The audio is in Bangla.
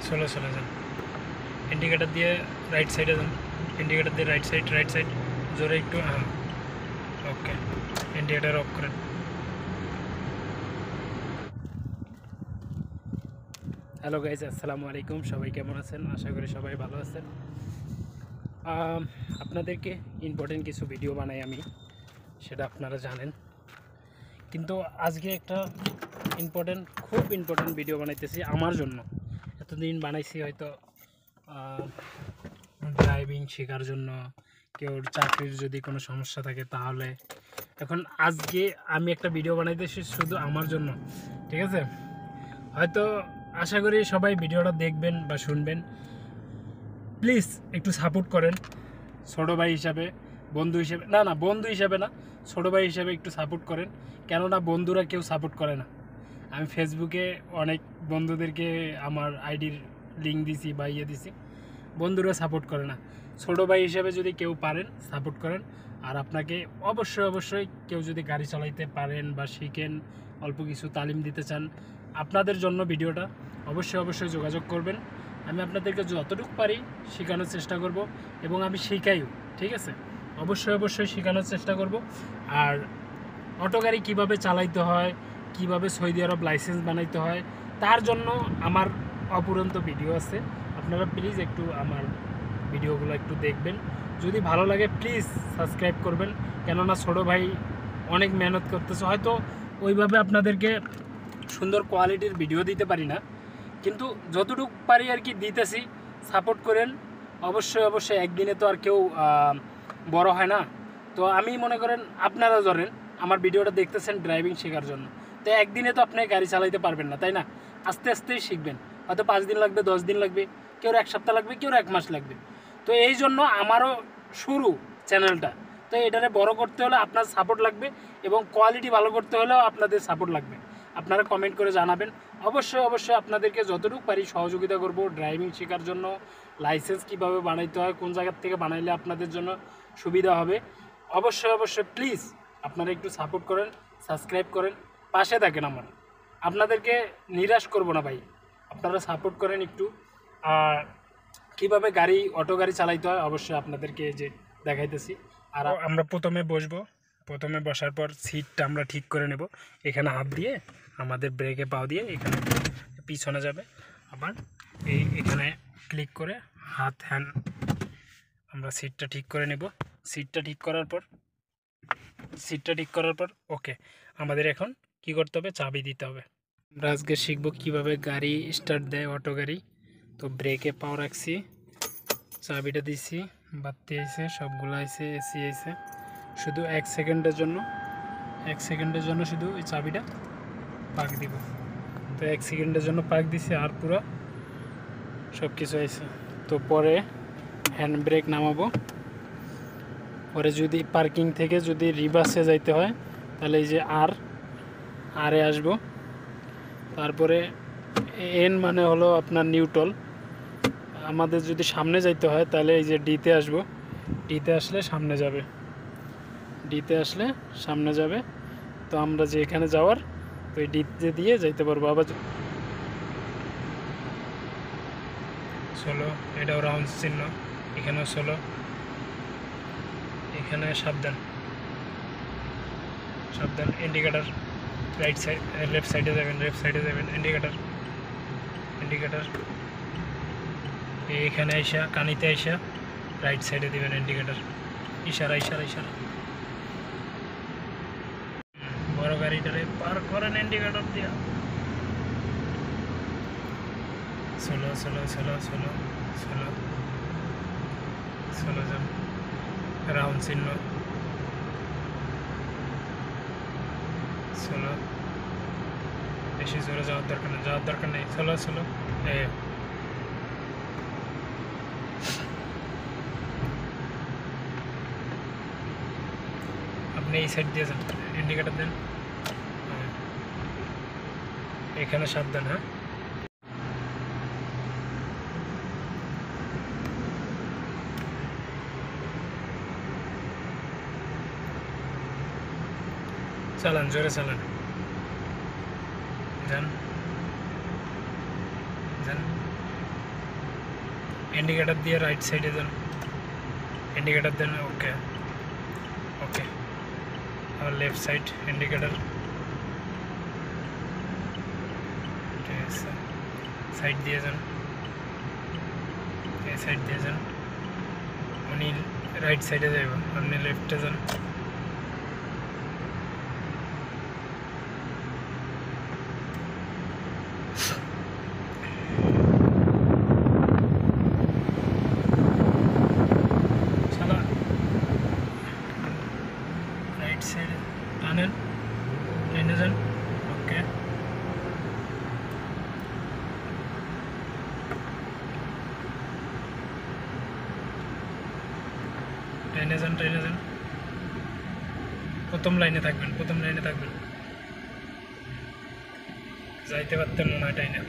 চলো চলে যান। ইন্ডিকেটার দিয়ে রাইট সাইডে যান। ইন্ডিকেটার দিয়ে রাইট সাইড জোরে একটু, হ্যাঁ ওকে। ইন্ডিকেটার অফ করেন। হ্যালো গাইজ, আসসালামু আলাইকুম। সবাই কেমন আছেন? আশা করি সবাই ভালো আছেন। আপনাদেরকে ইম্পর্টেন্ট কিছু ভিডিও বানাই আমি, সেটা আপনারা জানেন। কিন্তু আজকে একটা খুব ইম্পর্টেন্ট ভিডিও বানাইতেছি আমার জন্য। এতদিন বানাইছি হয়তো ড্রাইভিং শেখার জন্য, কেউ চাকরির যদি কোনো সমস্যা থাকে তাহলে। এখন আজকে আমি একটা ভিডিও বানাইতেছি শুধু আমার জন্য, ঠিক আছে? হয়তো আশা করি সবাই ভিডিওটা দেখবেন বা শুনবেন। প্লিজ একটু সাপোর্ট করেন, ছোটো ভাই হিসাবে, বন্ধু হিসেবে, না বন্ধু হিসাবে না, ছোটো ভাই হিসাবে একটু সাপোর্ট করেন। কেননা বন্ধুরা কেউ সাপোর্ট করে না। আমি ফেসবুকে অনেক বন্ধুদেরকে আমার আইডির লিঙ্ক দিছি বা দিছি, বন্ধুরা সাপোর্ট করে না। ছোটো ভাই হিসেবে যদি কেউ পারেন সাপোর্ট করেন। আর আপনাকে অবশ্যই কেউ যদি গাড়ি চালাইতে পারেন বা শিখেন, অল্প কিছু তালিম দিতে চান, আপনাদের জন্য ভিডিওটা অবশ্যই যোগাযোগ করবেন। আমি আপনাদেরকে যতটুকু পারি শেখানোর চেষ্টা করব এবং আমি শেখাইও, ঠিক আছে? অবশ্যই শেখানোর চেষ্টা করব। আর অটো গাড়ি কীভাবে চালাইতে হয়, কিভাবে সৌদি আরব লাইসেন্স বানাইতে হয়, তার জন্য আমার অপুরন্ত ভিডিও আছে। আপনারা প্লিজ একটু আমার ভিডিওগুলো একটু দেখবেন। যদি ভালো লাগে প্লিজ সাবস্ক্রাইব করবেন। কেননা ছোটো ভাই অনেক মেহনত করতেছে, হয়তো ওইভাবে আপনাদেরকে সুন্দর কোয়ালিটির ভিডিও দিতে পারি না, কিন্তু যতটুকু পারি আর কি দিতেছি। সাপোর্ট করেন অবশ্যই। একদিনে তো আর কেউ বড় হয় না। তো আমি মনে করেন আপনারা ধরেন আমার ভিডিওটা দেখতেছেন ড্রাইভিং শেখার জন্য, তো একদিনে তো আপনি গাড়ি চালাইতে পারবেন না, তাই না? আস্তেই শিখবেন। হয়তো 5 দিন লাগবে, 10 দিন লাগবে, কেউ 1 সপ্তাহ লাগবে, কেউ 1 মাস লাগবে। তো এই জন্য আমারও শুরু চ্যানেলটা। তো এটারে বড় করতে হলে আপনার সাপোর্ট লাগবে এবং কোয়ালিটি ভালো করতে হলেও আপনাদের সাপোর্ট লাগবে। আপনারা কমেন্ট করে জানাবেন। অবশ্যই আপনাদেরকে যতটুকু পারি সহযোগিতা করব ড্রাইভিং শেখার জন্য। লাইসেন্স কীভাবে বানাইতে হয়, কোন জায়গার থেকে বানাইলে আপনাদের জন্য সুবিধা হবে। অবশ্যই প্লিজ আপনারা একটু সাপোর্ট করেন, সাবস্ক্রাইব করেন, পাশে থাকেন আমার। আপনাদেরকে নিরাশ করব না ভাই, আপনারা সাপোর্ট করেন একটু। আর কীভাবে অটো গাড়ি চালাইতে হয় অবশ্যই আপনাদেরকে যে দেখাইতেছি। আর আমরা প্রথমে বসার পর সিটটা আমরা ঠিক করে নেব। এখানে হাত দিয়ে আমাদের ব্রেকে পাও দিয়ে এখানে পিছনে যাবে, আবার এখানে ক্লিক করে হ্যান্ড আমরা সিটটা ঠিক করে নেব। সিটটা ঠিক করার পর ওকে, আমাদের এখন কি করতে হবে? চাবি দিতে হবে। আমরা আজকে শিখব কিভাবে গাড়ি স্টার্ট দেয় অটো গাড়ি। তো ব্রেকে পাও রাখছি, চাবিটা দিছি, বাতি আইছে, সবগুলো আইছে, এসি আইছে। শুধু 1 সেকেন্ডের জন্য শুধু এই চাবিটা পাক দিব। তো 1 সেকেন্ডের জন্য পাক দিছি, আর পুরো সব কিছু আইছে। তো পরে হ্যান্ড ব্রেক নামাবো। পরে যদি পার্কিং থেকে যদি রিভার্সে যাইতে হয় তাহলে এই যে আরে আসবো। তারপরে এন মানে হলো আপনার নিউট্রাল। আমাদের যদি সামনে যাইতে হয় তাহলে এই যে ডিতে আসবো। ডিতে আসলে সামনে যাবে। তো আমরা যে এখানে যাওয়ার, তো এই ডিতে দিয়ে যাইতে পারবো। আবার ষোলো, এটাও রাউন্ড চিহ্ন, এখানেও 16, এখানে সাবধান। ইন্ডিকেটার রাইট সাইড, লেফট সাইডে যাবেন, ইন্ডিকেটার এখানে আইসা, কানিতে আইসা রাইট সাইডে দিবেন ইন্ডিকেটার। ইশারা। বড় গাড়িটারে পার করেন ইন্ডিকেটর দিয়া। ষোলো যান। রাউন্ড চিহ্ন 16, বেশি জোরে যাওয়ার দরকার নেই। 16 আপনি এই সাইড দিয়ে যান, ইন্ডিকেটার দেন। এখানে সাবধান, হ্যাঁ। চালান, জোরে চালান, যান। ইন্ডিকেটর দিয়ে রাইট সাইডে যান, ইন্ডিকেটর দেন। ওকে ওকে, আর লেফট সাইড ইন্ডিকেটর, ঠিক আছে, সাইড দিয়ে যান, এই সাইড দিয়ে যান। উনি রাইট সাইডে যাইব, আপনি লেফটে যান। রাইট সাইডে টানেন, টেনে যান। ওকে, টেনে যান, টেনে যান। প্রথম লাইনে থাকবেন, প্রথম লাইনে থাকবেন। যাইতে পারতেন মনে হয়, তাই না?